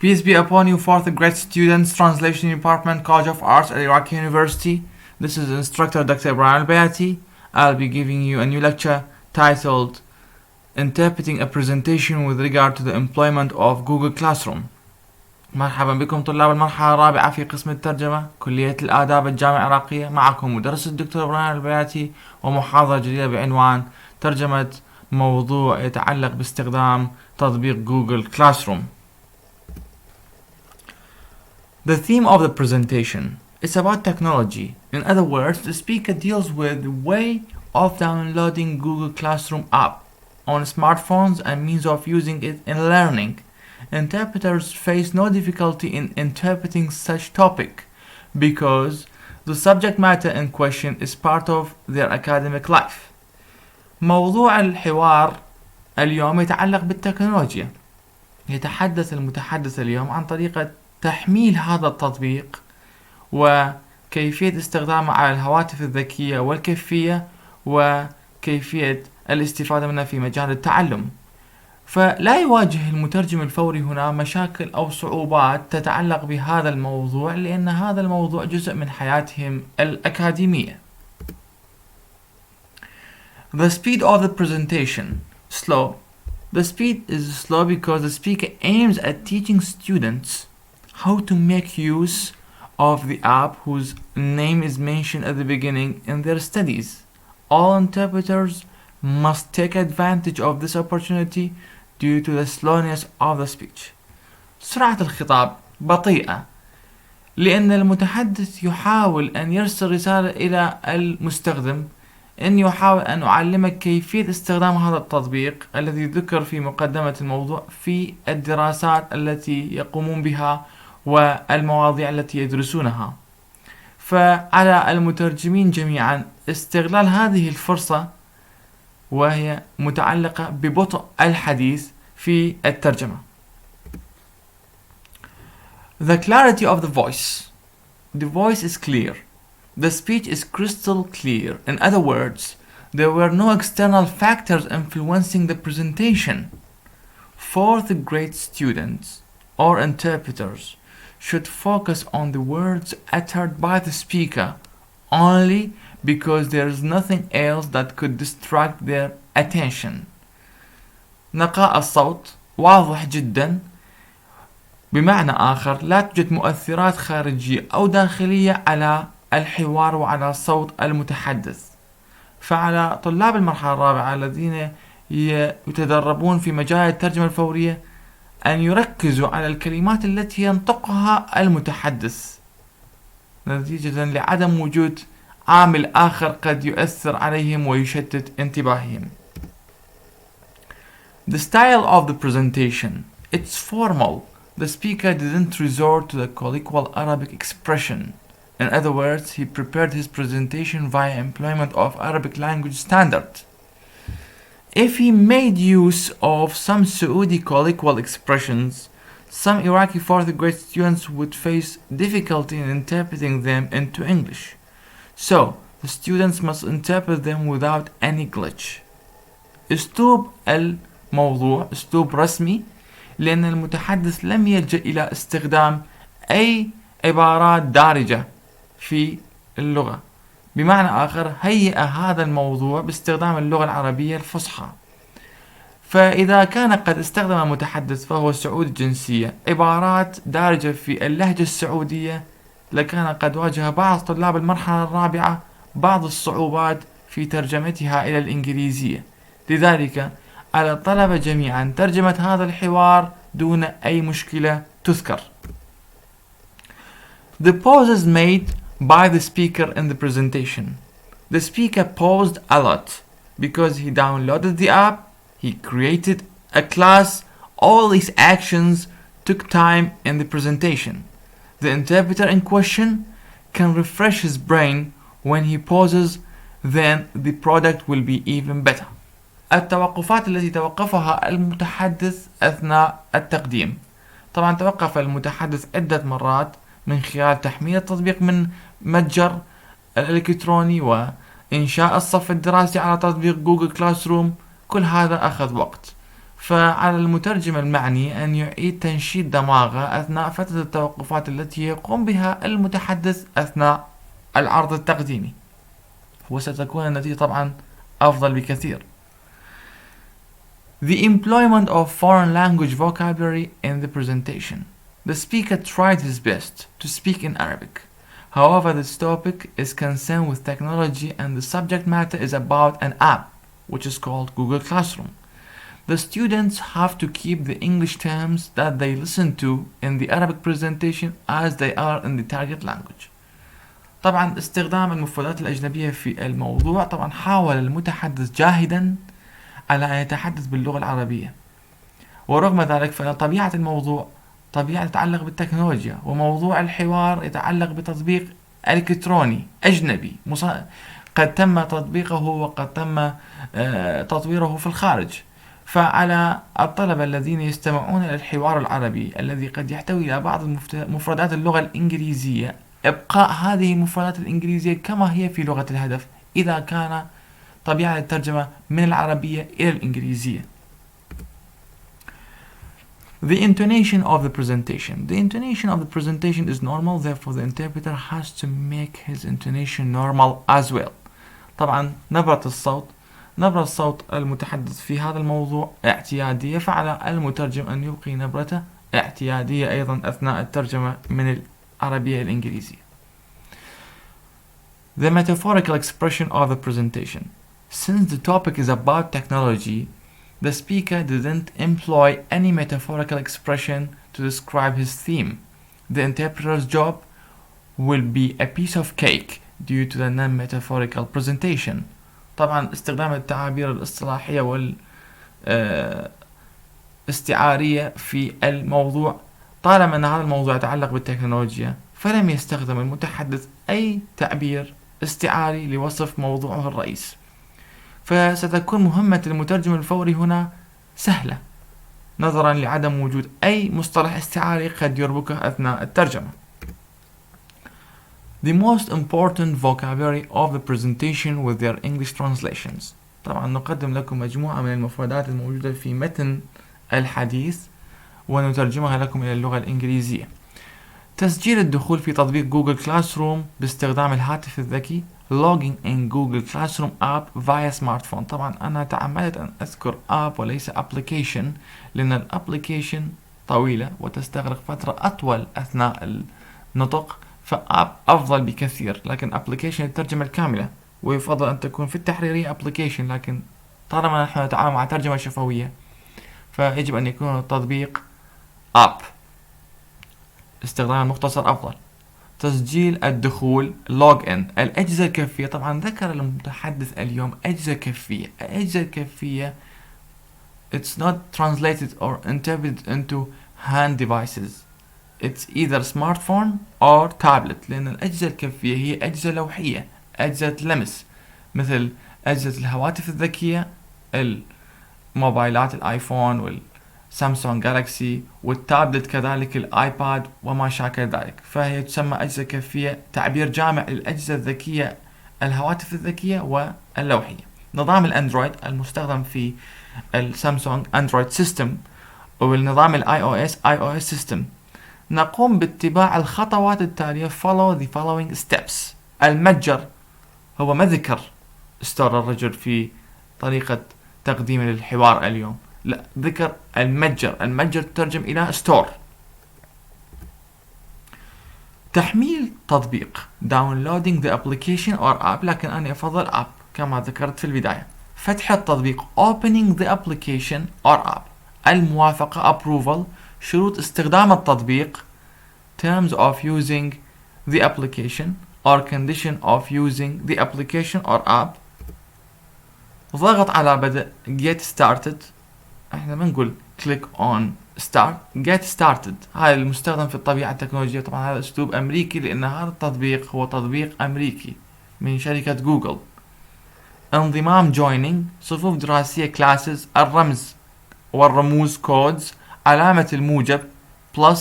Peace be upon you, fourth grade students, Translation Department, College of Arts at Iraqi University. This is instructor Dr. Ibrahim Al-Bayati. I'll be giving you a new lecture titled Interpreting a Presentation with regard to the employment of Google Classroom. مرحبا بكم طلاب المرحلة الرابعة في قسم الترجمة كلية الآداب الجامعة العراقية. معكم مدرس الدكتور إبراهيم البياتي ومحاضرة جديدة بعنوان ترجمة موضوع يتعلق باستخدام تطبيق جوجل كلاسروم. The theme of the presentation is about technology. In other words, the speaker deals with the way of downloading Google Classroom app on smartphones and means of using it in learning. Interpreters face no difficulty in interpreting such topic because the subject matter in question is part of their academic life. موضوع الحوار اليوم يتعلق بالتكنولوجيا. يتحدث المتحدث اليوم عن طريقة تحميل هذا التطبيق وكيفية استخدامه على الهواتف الذكية والكيفية وكيفية الاستفادة منه في مجال التعلم. فلا يواجه المترجم الفوري هنا مشاكل أو صعوبات تتعلق بهذا الموضوع لأن هذا الموضوع جزء من حياتهم الأكاديمية. The speed of the presentation slow. The speed is slow because the speaker aims at teaching students how to make use of the app whose name is mentioned at the beginning in their studies. All interpreters must take advantage of this opportunity due to the slowness of the speech. سرعة الخطاب بطيئة لأن المتحدث يحاول أن يرسل رسالة إلى المستخدم أن يحاول أن أعلمك كيفية استخدام هذا التطبيق الذي ذكر في مقدمة الموضوع في الدراسات التي يقومون بها والمواضيع التي يدرسونها. فعلى المترجمين جميعا استغلال هذه الفرصة وهي متعلقة ببطء الحديث في الترجمة. The clarity of the voice. The voice is clear. The speech is crystal clear. In other words, there were no external factors influencing the presentation. Fourth grade students or interpreters should focus on the words uttered by the speaker only because there is nothing else that could distract their attention. نقاء الصوت واضح جدا، بمعنى آخر لا توجد مؤثرات خارجية أو داخلية على الحوار وعلى صوت المتحدث. فعلى طلاب المرحلة الرابعة الذين يتدربون في مجال الترجمة الفورية أن يركزوا على الكلمات التي ينطقها المتحدث نتيجة لعدم وجود عامل آخر قد يؤثر عليهم ويشتت انتباههم. The style of the presentation. It's formal. The speaker didn't resort to the colloquial Arabic expression. In other words, he prepared his presentation via employment of Arabic language standard. If he made use of some Saudi colloquial expressions, some Iraqi fourth grade students would face difficulty in interpreting them into English. So, the students must interpret them without any glitch. أسلوب الموضوع أسلوب رسمي لأن المتحدث لم يلجأ إلى استخدام أي عبارات دارجة في اللغة. بمعنى آخر هيئ هذا الموضوع باستخدام اللغة العربية الفصحى. فإذا كان قد استخدم المتحدث فهو سعودي الجنسية عبارات دارجة في اللهجة السعودية لكان قد واجه بعض طلاب المرحلة الرابعة بعض الصعوبات في ترجمتها إلى الإنجليزية. لذلك على الطلبة جميعا ترجمة هذا الحوار دون أي مشكلة تذكر. The pauses made by the speaker in the presentation. The speaker paused a lot because he downloaded the app, he created a class. All these actions took time in the presentation. The interpreter in question can refresh his brain when he pauses, then the product will be even better. التوقفات التي توقفها المتحدث أثناء التقديم. طبعا توقف المتحدث عدة مرات من خلال تحميل التطبيق من متجر الإلكتروني وإنشاء الصف الدراسي على تطبيق جوجل كلاس روم. كل هذا أخذ وقت. فعلى المترجم المعني أن يعيد تنشيط دماغه أثناء فترة التوقفات التي يقوم بها المتحدث أثناء العرض التقديمي، وستكون النتيجة طبعا أفضل بكثير. The employment of foreign language vocabulary in the presentation. The speaker tried his best to speak in Arabic. However, this topic is concerned with technology and the subject matter is about an app which is called Google Classroom. The students have to keep the English terms that they listen to in the Arabic presentation as they are in the target language. طبعا استخدام المفردات الأجنبية في الموضوع، طبعا حاول المتحدث جاهدا على أن يتحدث باللغة العربية، ورغم ذلك فإن طبيعة الموضوع طبيعة تتعلق بالتكنولوجيا، وموضوع الحوار يتعلق بتطبيق إلكتروني أجنبي قد تم تطبيقه وقد تم تطويره في الخارج. فعلى الطلبة الذين يستمعون إلى الحوار العربي الذي قد يحتوي إلى بعض مفردات اللغة الإنجليزية إبقاء هذه المفردات الإنجليزية كما هي في لغة الهدف إذا كان طبيعة الترجمة من العربية إلى الإنجليزية. The intonation of the presentation. The intonation of the presentation is normal, therefore the interpreter has to make his intonation normal as well. طبعا نبرة الصوت المتحدث في هذا الموضوع اعتيادية، فعلى المترجم أن يبقي نبرته اعتيادية أيضا أثناء الترجمة من العربية إلى الإنجليزية. The metaphorical expression of the presentation. Since the topic is about technology, the speaker didn't employ any metaphorical expression to describe his theme. The interpreter's job will be a piece of cake due to the non-metaphorical presentation. طبعا استخدام التعابير الاصطلاحية والاستعارية في الموضوع، طالما أن هذا الموضوع يتعلق بالتكنولوجيا فلم يستخدم المتحدث أي تعبير استعاري لوصف موضوعه الرئيس، فستكون مهمة المترجم الفوري هنا سهلة نظرا لعدم وجود أي مصطلح استعاري قد يربكه أثناء الترجمة. The most important vocabulary of the presentation with their English translations. طبعا نقدم لكم مجموعة من المفردات الموجودة في متن الحديث ونترجمها لكم إلى اللغة الإنجليزية. تسجيل الدخول في تطبيق جوجل كلاس روم باستخدام الهاتف الذكي. Logging in Google Classroom app via smartphone. طبعا أنا تعمدت أن أذكر app وليس application لأن الابليكيشن طويلة وتستغرق فترة أطول أثناء النطق، فاب أفضل بكثير، لكن application الترجمة الكاملة، ويفضل أن تكون في التحريرية application، لكن طالما نحن نتعامل مع ترجمة شفوية فيجب أن يكون التطبيق app، استخدام مختصر أفضل. تسجيل الدخول log in. الأجهزة الكفية، طبعا ذكر المتحدث اليوم أجهزة كفية. الأجهزة الكفية it's not translated or interpreted into hand devices. It's either smartphone or tablet، لأن الأجهزة الكفية هي أجهزة لوحية، أجهزة لمس، مثل أجهزة الهواتف الذكية، الموبايلات الآيفون والسامسونج جالاكسي، والتابلت كذلك الآيباد وما شاكل ذلك، فهي تسمى أجهزة كفية، تعبير جامع للأجهزة الذكية، الهواتف الذكية واللوحية. نظام الأندرويد المستخدم في السامسونج أندرويد سيستم، والنظام الاي او اس سيستم. نقوم باتباع الخطوات التالية follow the following steps. المتجر هو ما ذكر استور الرجل في طريقة تقديم الحوار اليوم، لا ذكر المتجر تترجم إلى store. تحميل تطبيق downloading the application or app، لكن أنا أفضل app كما ذكرت في البداية. فتح التطبيق opening the application or app. الموافقة approval. شروط استخدام التطبيق terms of using the application or condition of using the application or app. ضغط على بدء get started. احنا بنقول click on start. get started هذا المستخدم في الطبيعة التكنولوجية، طبعا هذا اسلوب امريكي لان هذا التطبيق هو تطبيق امريكي من شركة جوجل. انضمام joining. صفوف دراسية classes. الرمز والرموز codes. علامة الموجب plus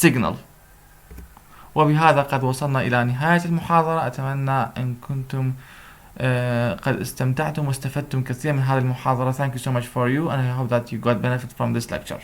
signal. وبهذا قد وصلنا إلى نهاية المحاضرة. أتمنى أن كنتم قد استمتعتم واستفدتم كثيرا من هذه المحاضرة. Thank you so much for you and I hope that you got benefit from this lecture.